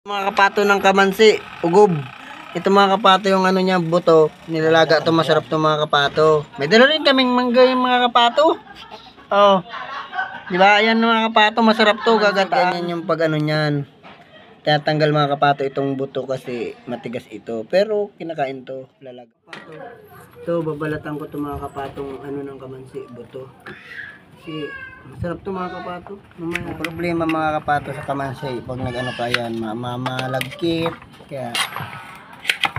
Mga kapato ng kamansi, ugob. Ito mga kapato yung ano niya, buto. Nilalaga to, masarap to mga kapato. May dala rin kaming mangga yung mga kapato. Oh. Di ba? Ayan mga kapato, masarap to, gagataan. Ganyan yung pag ano niyan. Tinatanggal mga kapato itong buto kasi matigas ito. Pero kinakain to, lalaga. Ito, babalatan ko to mga kapatong ano ng kamansi, buto. Kasi masarap to mga kapato. Ang problema mga kapato sa kamansi, pag nag-ano pa yan, malagkit. Kaya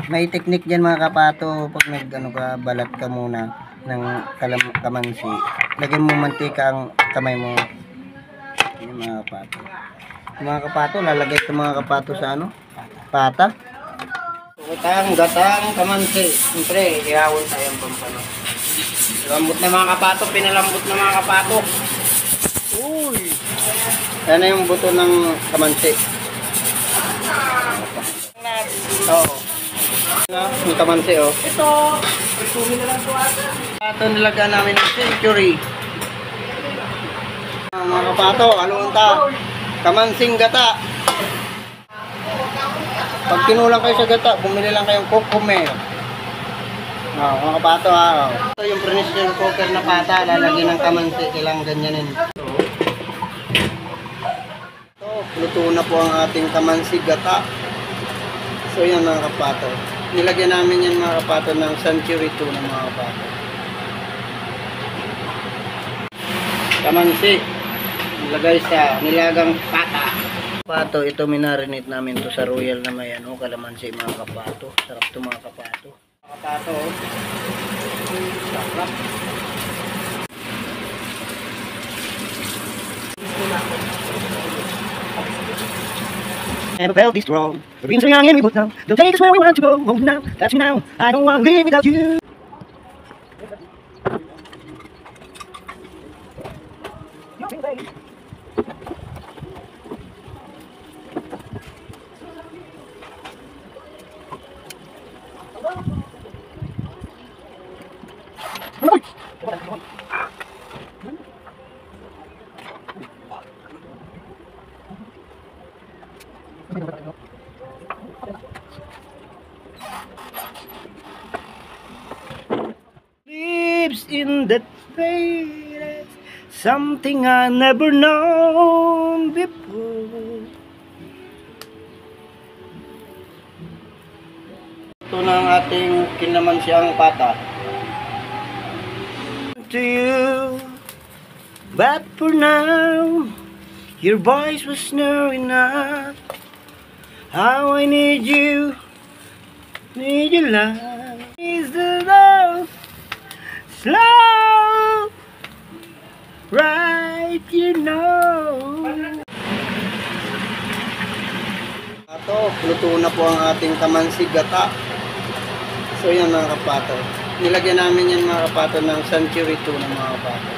may teknik dyan mga kapato. Pag nag-ano ka, balat ka muna ng kamansi. Lagyan mo mantika ang kamay mo. Yan mga kapato. Mga kapato, lalagay ito mga kapato sa ano? Pata. Gatang kamansi. Siyempre, ihawon tayo ang pampano. Lambot na mga kapato, pinalambot na mga kapato. Uy! Yan na yung buto ng kamansi. Oo. Yung kamansi, oh. Ito! Ito nilaga namin ng century. Mga kapato, alunta. Kamansing gata. Pag kinulang kayo sa gata, bumili lang kayong kukume. Mga kapato ha. Ito yung precision cooker na pata, lalagyan ng kamansi, kailangan ganyanin. So, luto na po ang ating kamansi gata. So yan mga kapato. Nilagyan namin yan mga kapato ng century 2 ng mga kapato. Kamansi, nilagay sa nilagang pata. Kapato, ito minarinate namin to sa royal na may ano, kalamansi mga kapato. Sarap to mga kapato. Kapato, sarap. Never felt this strong. We've been so young and we both know. Don't take us where we want to go. Oh, now, that's you now. I don't want to live without you. Lives in that face, something I never known before. Ito na ang ating kinamansyang pata. To you, but for now, your voice was near enough. How I need you, need your love. Is the love slow, right, you know. Ito, luto na po ang ating kamansi gata. So yan mga kapato. Nilagyan namin yan mga kapato ng century 2 ng mga kapato.